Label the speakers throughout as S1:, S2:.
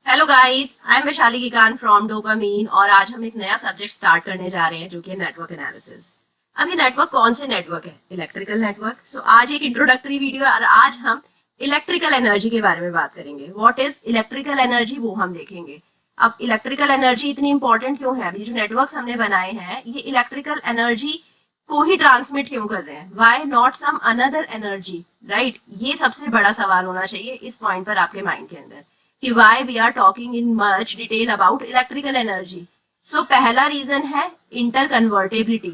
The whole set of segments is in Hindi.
S1: Hello guys, I am Vaishali Gigan from Dopamine और आज हम एक नया सब्जेक्ट स्टार्ट करने जा रहे हैं जो कि है नेटवर्क एनालिसिस। अब ये नेटवर्क कौन से नेटवर्क है? Electrical network. सो आज एक इंट्रोडक्टरी वीडियो और आज हम इलेक्ट्रिकल एनर्जी के बारे में बात करेंगे। व्हाट इज इलेक्ट्रिकल एनर्जी वो हम देखेंगे। अब इलेक्ट्रिकल एनर्जी इतनी इंपॉर्टेंट क्यों है? अभी जो नेटवर्क हमने बनाए हैं ये इलेक्ट्रिकल एनर्जी को ही ट्रांसमिट क्यों कर रहे हैं? Why not some another energy, right? ये सबसे बड़ा सवाल होना चाहिए इस पॉइंट पर आपके माइंड के अंदर कि why we are talking in much detail about electrical energy. So पहला रीजन है इंटरकन्वर्टेबिलिटी।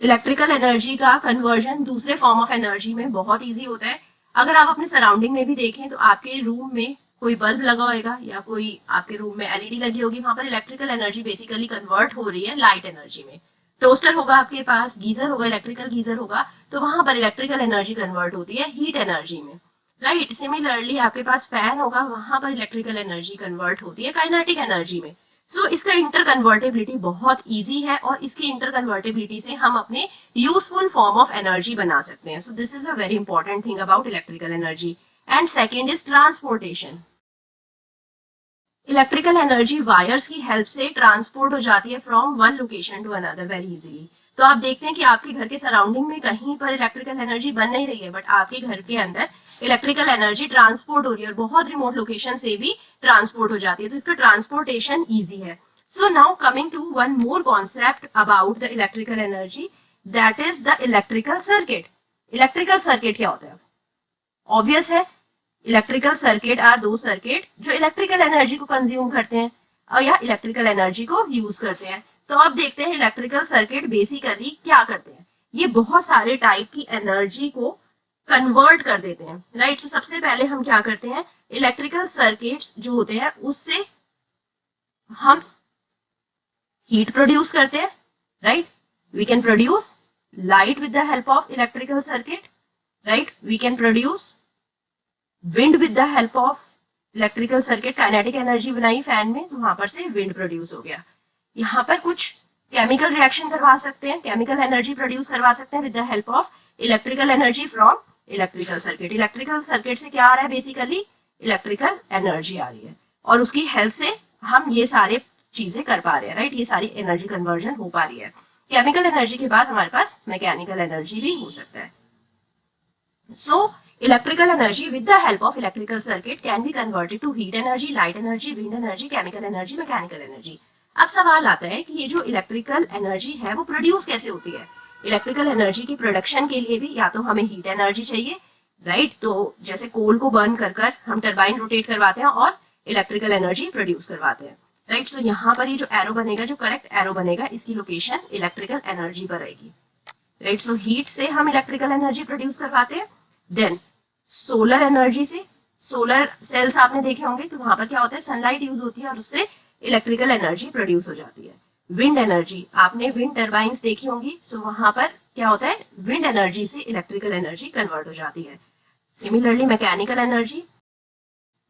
S1: इलेक्ट्रिकल एनर्जी का कन्वर्जन दूसरे फॉर्म ऑफ एनर्जी में बहुत इजी होता है। अगर आप अपने सराउंडिंग में भी देखें तो आपके रूम में कोई बल्ब लगा होगा या कोई आपके रूम में एलईडी लगी होगी, वहां पर इलेक्ट्रिकल एनर्जी बेसिकली कन्वर्ट हो रही है लाइट एनर्जी में। टोस्टर होगा आपके पास, गीजर होगा, इलेक्ट्रिकल गीजर होगा, तो वहां पर इलेक्ट्रिकल एनर्जी कन्वर्ट होती है हीट एनर्जी में, राइट? सिमिलरली आपके पास फैन होगा, वहां पर इलेक्ट्रिकल एनर्जी कन्वर्ट होती है काइनेटिक एनर्जी में। सो इसका इंटरकन्वर्टेबिलिटी बहुत इजी है और इसकी इंटरकन्वर्टेबिलिटी से हम अपने यूजफुल फॉर्म ऑफ एनर्जी बना सकते हैं। So this is a very important thing about electrical energy. And second is transportation. Electrical energy wires की हेल्प से ट्रांसपोर्ट हो जाती है from one location to another very easily. तो आप देखते हैं कि आपके घर के सराउंडिंग में कहीं पर इलेक्ट्रिकल एनर्जी बन नहीं रही है, बट आपके घर के अंदर इलेक्ट्रिकल एनर्जी ट्रांसपोर्ट हो रही है और बहुत रिमोट लोकेशन से भी ट्रांसपोर्ट हो जाती है, तो इसका ट्रांसपोर्टेशन ईजी है। So now coming to one more concept about the electrical energy, that is the electrical circuit. Electrical circuit क्या होता है? ऑब्वियस है, electrical circuit are those circuit जो इलेक्ट्रिकल एनर्जी को कंज्यूम करते हैं और या इलेक्ट्रिकल एनर्जी को यूज करते हैं। तो अब देखते हैं इलेक्ट्रिकल सर्किट बेसिकली क्या करते हैं। ये बहुत सारे टाइप की एनर्जी को कन्वर्ट कर देते हैं, राइट? सो सबसे पहले हम क्या करते हैं, इलेक्ट्रिकल सर्किट्स जो होते हैं उससे हम हीट प्रोड्यूस करते हैं, right? We can produce light with the help of electrical circuit, right? We can produce wind with the help of electrical circuit. Kinetic energy बनाई फैन में तो वहां पर से विंड प्रोड्यूस हो गया। यहाँ पर कुछ केमिकल रिएक्शन करवा सकते हैं, केमिकल एनर्जी प्रोड्यूस करवा सकते हैं with the help of electrical energy from electrical circuit. Electrical circuit से क्या आ रहा है? बेसिकली इलेक्ट्रिकल एनर्जी आ रही है और उसकी हेल्प से हम ये सारे चीजें कर पा रहे हैं, राइट? ये सारी एनर्जी कन्वर्जन हो पा रही है। केमिकल एनर्जी के बाद हमारे पास मैकेनिकल एनर्जी भी हो सकता है। सो electrical energy with the help of electrical circuit can be converted to heat energy, light energy, wind energy, chemical energy, mechanical energy. अब सवाल आता है कि ये जो इलेक्ट्रिकल एनर्जी है वो प्रोड्यूस कैसे होती है? इलेक्ट्रिकल एनर्जी की प्रोडक्शन के लिए भी या तो हमें हीट एनर्जी चाहिए, राइट? तो जैसे कोल को बर्न कर कर हम टरबाइन रोटेट करवाते हैं और इलेक्ट्रिकल एनर्जी प्रोड्यूस करवाते हैं, राइट? सो यहाँ पर ये जो एरो बनेगा, जो करेक्ट एरो बनेगा, इसकी लोकेशन इलेक्ट्रिकल एनर्जी पर आएगी, राइट? सो हीट से हम इलेक्ट्रिकल एनर्जी प्रोड्यूस करवाते हैं। देन सोलर एनर्जी से, सोलर सेल्स आपने देखे होंगे, तो वहां पर क्या होता है, सनलाइट यूज होती है और उससे इलेक्ट्रिकल एनर्जी प्रोड्यूस हो जाती है। विंड एनर्जी, आपने विंड टर्बाइंस देखी होंगी, सो वहां पर क्या होता है, विंड एनर्जी से इलेक्ट्रिकल एनर्जी कन्वर्ट हो जाती है। Similarly mechanical energy,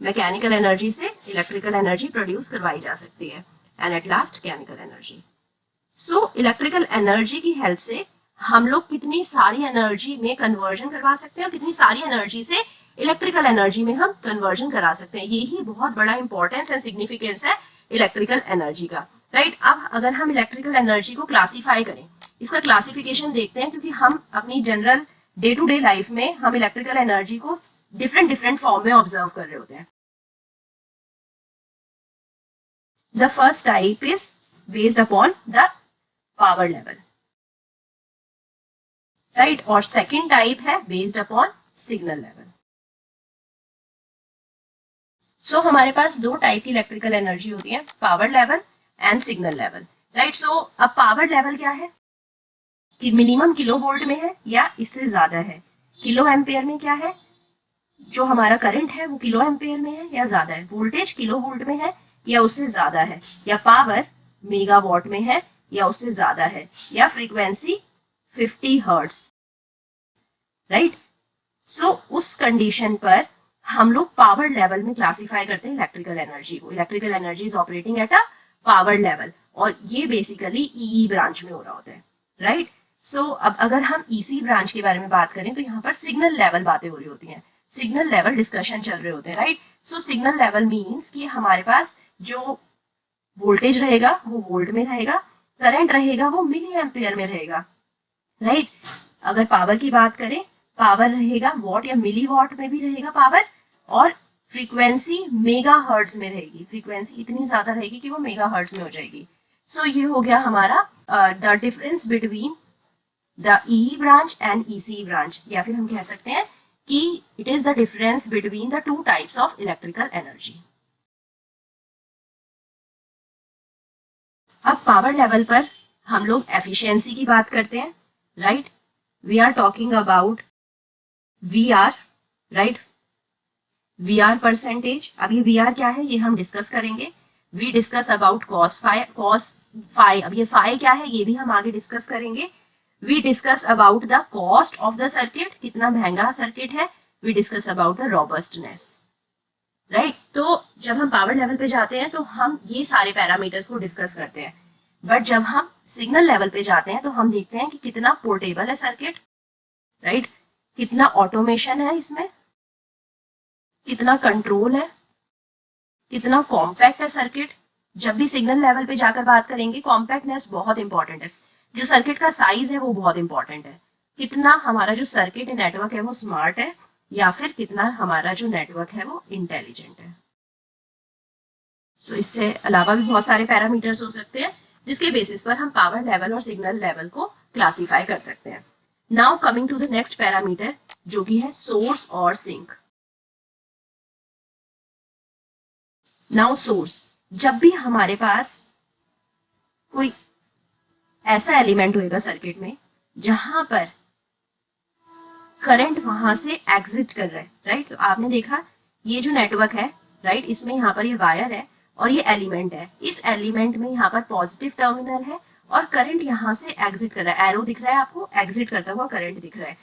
S1: mechanical energy से इलेक्ट्रिकल एनर्जी प्रोड्यूस करवाई जा सकती है। And at last chemical energy. So electrical energy की हेल्प से हम लोग कितनी सारी एनर्जी में कन्वर्जन करवा सकते हैं और कितनी सारी एनर्जी से इलेक्ट्रिकल एनर्जी में हम कन्वर्जन करा सकते हैं। यही बहुत बड़ा इंपॉर्टेंस एंड सिग्निफिकेंस है इलेक्ट्रिकल एनर्जी का, राइट? अब अगर हम इलेक्ट्रिकल एनर्जी को क्लासीफाई करें, इसका क्लासिफिकेशन देखते हैं, क्योंकि हम अपनी general day to day life में हम इलेक्ट्रिकल एनर्जी को डिफरेंट डिफरेंट फॉर्म में ऑब्जर्व कर रहे होते हैं। The first type is based upon the power level, right? और सेकेंड टाइप है based upon signal level. So हमारे पास दो टाइप की इलेक्ट्रिकल एनर्जी होती है, power level and signal level, right? So अब पावर लेवल क्या है कि मिनिमम किलो वोल्ट में है या इससे ज्यादा है। किलो एम्पेयर में क्या है, जो हमारा करंट है वो किलो एम्पेयर में है या ज्यादा है। वोल्टेज किलो वोल्ट में है या उससे ज्यादा है, या पावर मेगावाट में है या उससे ज्यादा है, या फ्रीक्वेंसी 50 हर्ट्ज, राइट? सो उस कंडीशन पर हम लोग पावर लेवल में क्लासिफाई करते हैं इलेक्ट्रिकल एनर्जी को। Electrical energy is operating at a power level और ये बेसिकली ईई ब्रांच में हो रहा होता है, राइट? सो अब अगर हम ईसी ब्रांच के बारे में बात करें तो यहाँ पर सिग्नल लेवल बातें हो रही होती हैं। सिग्नल लेवल डिस्कशन चल रहे होते हैं, राइट। सो सिग्नल लेवल मीन्स कि हमारे पास जो वोल्टेज रहेगा वो वोल्ट में रहेगा, करंट रहेगा वो मिली एम्पेयर में रहेगा, राइट। अगर पावर की बात करें, पावर रहेगा वॉट या मिली वॉट में भी रहेगा पावर, और फ्रीक्वेंसी मेगा हर्ट्ज में रहेगी, फ्रीक्वेंसी इतनी ज्यादा रहेगी कि वो मेगा हर्ट्ज में हो जाएगी। सो ये हो गया हमारा the difference between the E branch and EC branch, या फिर हम कह सकते हैं कि it is the difference between the two types of electrical energy. अब पावर लेवल पर हम लोग एफिशिएंसी की बात करते हैं, right. We are talking about we are, right, we are percentage. अब ये वी आर क्या है ये हम डिस्कस करेंगे। We discuss about cos phi, अब ये फाई क्या है ये भी हम आगे डिस्कस करेंगे। We discuss about the cost of the circuit, कितना महंगा सर्किट है। We discuss about the robustness, right. तो जब हम पावर लेवल पे जाते हैं तो हम ये सारे पैरामीटर्स को डिस्कस करते हैं, बट जब हम सिग्नल लेवल पे जाते हैं तो हम देखते हैं कि कितना पोर्टेबल है सर्किट, राइट, कितना ऑटोमेशन है इसमें, कितना कंट्रोल है, कितना कॉम्पैक्ट है सर्किट। जब भी सिग्नल लेवल पे जाकर बात करेंगे कॉम्पैक्टनेस बहुत इंपॉर्टेंट है, जो सर्किट का साइज है वो बहुत इंपॉर्टेंट है, कितना हमारा जो सर्किट नेटवर्क है वो स्मार्ट है, या फिर कितना हमारा जो नेटवर्क है वो इंटेलिजेंट है। सो इससे अलावा भी बहुत सारे पैरामीटर्स हो सकते हैं जिसके बेसिस पर हम पावर लेवल और सिग्नल लेवल को क्लासीफाई कर सकते हैं। Now coming to the next parameter जो कि है सोर्स और सिंक। नाउ सोर्स, जब भी हमारे पास कोई ऐसा एलिमेंट होएगा सर्किट में जहां पर करंट वहां से एग्जिट कर रहा है, राइट। तो आपने देखा ये जो नेटवर्क है, राइट, इसमें यहाँ पर ये वायर है और ये एलिमेंट है। इस एलिमेंट में यहाँ पर पॉजिटिव टर्मिनल है और करंट यहाँ से एग्जिट कर रहा है, एरो दिख रहा है आपको, एग्जिट करता हुआ करंट दिख रहा है।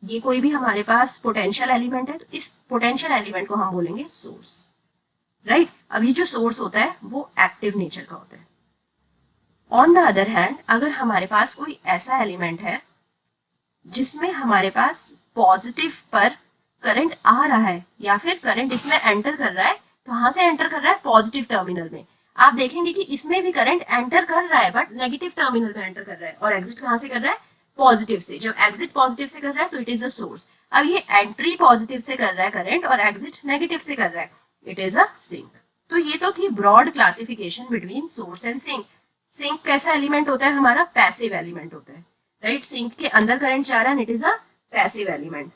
S1: ये कोई भी हमारे पास पोटेंशियल एलिमेंट है तो इस पोटेंशियल एलिमेंट को हम बोलेंगे सोर्स, राइट। अब ये जो सोर्स होता है वो एक्टिव नेचर का होता है। ऑन द अदर हैंड, अगर हमारे पास कोई ऐसा एलिमेंट है जिसमें हमारे पास पॉजिटिव पर करंट आ रहा है या फिर करंट इसमें एंटर कर रहा है, कहाँ से एंटर कर रहा है, पॉजिटिव टर्मिनल में। आप देखेंगे कि इसमें भी करंट एंटर कर रहा है बट नेगेटिव टर्मिनल में एंटर कर रहा है, और एग्जिट कहाँ से कर रहा है, पॉजिटिव से। जब एग्जिट पॉजिटिव से कर रहा है तो इट इज अ सोर्स। अब ये एंट्री पॉजिटिव से कर रहा है करंट और एग्जिट नेगेटिव से कर रहा है, इट इज अ सिंक। तो ये तो थी broad classification between source and sink. Sink कैसा एलिमेंट होता है, हमारा पैसिव एलिमेंट होता है, राइट। सिंक के अंदर करंट जा रहा है, it is a passive element.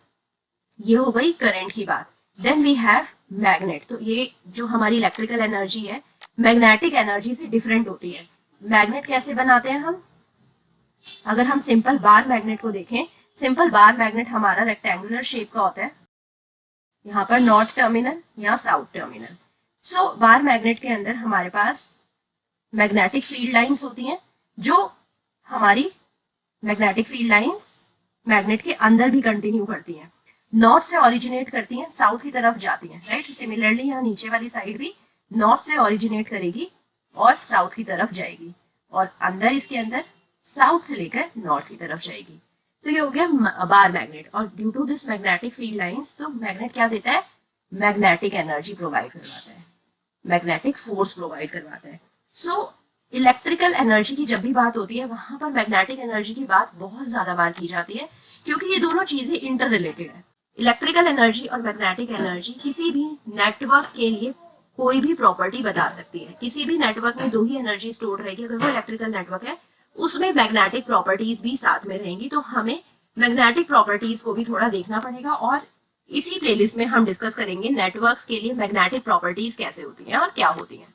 S1: ये हो गई करंट की बात। Then we have magnet. तो ये जो हमारी इलेक्ट्रिकल एनर्जी है मैग्नेटिक एनर्जी से डिफरेंट होती है। मैग्नेट कैसे बनाते हैं हम, अगर हम सिंपल बार मैग्नेट को देखें, सिंपल बार मैग्नेट हमारा रेक्टेंगुलर शेप का होता है, यहाँ पर नॉर्थ टर्मिनल, यहाँ साउथ टर्मिनल। सो बार मैग्नेट के अंदर हमारे पास मैग्नेटिक फील्ड लाइंस होती हैं, जो हमारी मैग्नेटिक फील्ड लाइंस मैग्नेट के अंदर भी कंटिन्यू करती हैं, नॉर्थ से ओरिजिनेट करती हैं, साउथ की तरफ जाती हैं, राइट। सिमिलरली यहाँ नीचे वाली साइड भी नॉर्थ से ओरिजिनेट करेगी और साउथ की तरफ जाएगी, और अंदर इसके अंदर साउथ से लेकर नॉर्थ की तरफ जाएगी। तो ये हो गया बार मैग्नेट। और due to this magnetic field lines, तो मैग्नेट क्या देता है, मैग्नेटिक एनर्जी प्रोवाइड करवाता है, मैग्नेटिक फोर्स प्रोवाइड करवाता है। सो इलेक्ट्रिकल एनर्जी की जब भी बात होती है वहां पर मैग्नेटिक एनर्जी की बात बहुत ज्यादा बार की जाती है, क्योंकि ये दोनों चीजें इंटर रिलेटेड है। इलेक्ट्रिकल एनर्जी और मैग्नेटिक एनर्जी किसी भी नेटवर्क के लिए कोई भी प्रॉपर्टी बता सकती है। किसी भी नेटवर्क में दो ही एनर्जी स्टोर रहेगी, अगर वो इलेक्ट्रिकल नेटवर्क है उसमें मैग्नेटिक प्रॉपर्टीज भी साथ में रहेंगी। तो हमें मैग्नेटिक प्रॉपर्टीज को भी थोड़ा देखना पड़ेगा, और इसी प्लेलिस्ट में हम डिस्कस करेंगे नेटवर्क्स के लिए मैग्नेटिक प्रॉपर्टीज कैसे होती हैं और क्या होती हैं।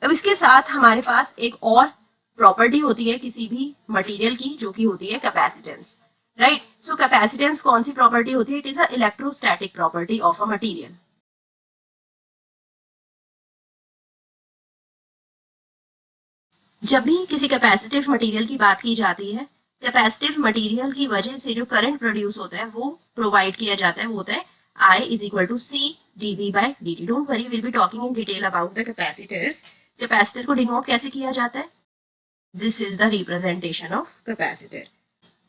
S1: अब इसके साथ हमारे पास एक और प्रॉपर्टी होती है किसी भी मटेरियल की, जो कि होती है कैपेसिटेंस, राइट। सो कैपेसिटेंस कौन सी प्रॉपर्टी होती है, it is a electrostatic property of a material. जब भी किसी कैपेसिटिव मटेरियल की बात की जाती है, कैपेसिटिव मटेरियल की वजह से जो करंट प्रोड्यूस होता है वो प्रोवाइड किया जाता है, वो होता है I is equal to C dV by dt. Don't worry, we'll be talking in detail about the capacitors. Capacitor को डिनोट कैसे किया जाता है, this is the representation of capacitor.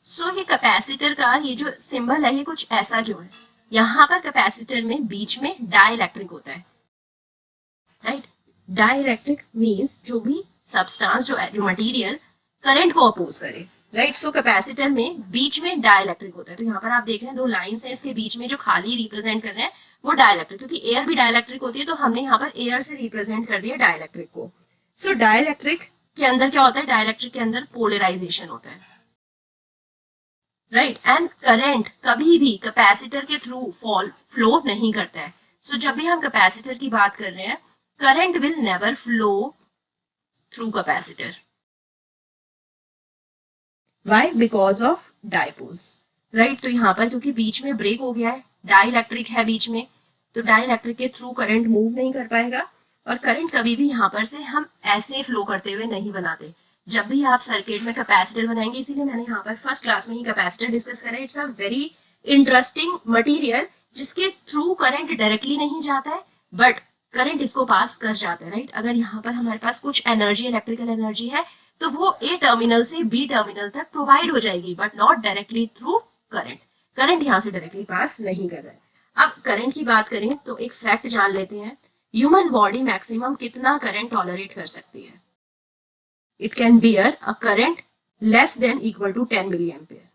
S1: So ये कैपेसिटर का ये जो सिंबल है ये कुछ ऐसा क्यों है, यहाँ पर कैपेसिटर में बीच में डाइलेक्ट्रिक होता है, राइट। डाइलेक्ट्रिक मीन्स जो भी सब्सटेंस, जो मटेरियल करंट को अपोज करे, राइट। सो कैपेसिटर में बीच में डाइलेक्ट्रिक होता है। तो यहाँ पर आप देख रहे हैं दो लाइंस हैं, इसके बीच में जो खाली रिप्रेजेंट कर रहे हैं वो डाइलेक्ट्रिक, क्योंकि एयर भी डाइलेक्ट्रिक होती है तो हमने यहाँ पर एयर से रिप्रेजेंट कर दिया डाइलेक्ट्रिक को। सो डाइलेक्ट्रिक के अंदर क्या होता है, डाइलेक्ट्रिक के अंदर पोलराइजेशन होता है, राइट। एंड करंट कभी भी कैपेसिटर के थ्रू फ्लो नहीं करता है। सो जब भी हम कैपेसिटर की बात कर रहे हैं, current will never flow through capacitor. Why? Because of dipoles, right. तो यहाँ पर क्योंकि बीच में ब्रेक हो गया है, डाइलेक्ट्रिक है बीच में, तो डाइलेक्ट्रिक के थ्रू करंट मूव नहीं कर पाएगा, और करंट कभी भी यहाँ पर से हम ऐसे फ्लो करते हुए नहीं बनाते। जब भी आप सर्किट में कैपेसिटर बनाएंगे, इसीलिए मैंने यहाँ पर फर्स्ट क्लास में ही कैपेसिटर डिस्कस करा। It's a very interesting material जिसके थ्रू करंट डायरेक्टली नहीं जाता है, बट करंट इसको पास कर जाता है, राइट। अगर यहाँ पर हमारे पास कुछ एनर्जी, इलेक्ट्रिकल एनर्जी है, तो वो ए टर्मिनल से बी टर्मिनल तक प्रोवाइड हो जाएगी, but not directly through current. Current यहाँ से डायरेक्टली पास नहीं कर रहा है। अब करंट की बात करें तो एक फैक्ट जान लेते हैं, ह्यूमन बॉडी मैक्सिमम कितना करंट टॉलरेट कर सकती है? It can bear a current less than equal to 10 milli ampere.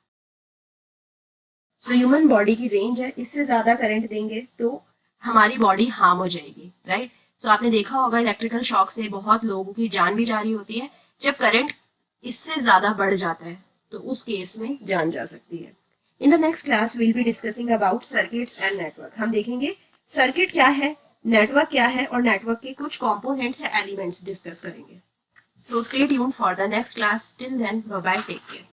S1: So human body की रेंज है, इससे ज्यादा करंट देंगे तो हमारी बॉडी हार्म हो जाएगी, राइट। तो आपने देखा होगा इलेक्ट्रिकल शॉक से बहुत लोगों की जान भी जा रही होती है। जब करंट इससे ज्यादा बढ़ जाता है तो उस केस में जान जा सकती है। In the next class will be discussing about circuits and network. हम देखेंगे सर्किट क्या है, नेटवर्क क्या है, और नेटवर्क के कुछ कंपोनेंट्स या एलिमेंट्स डिस्कस करेंगे। So stay tuned for the next class. Till then, bye bye, take care.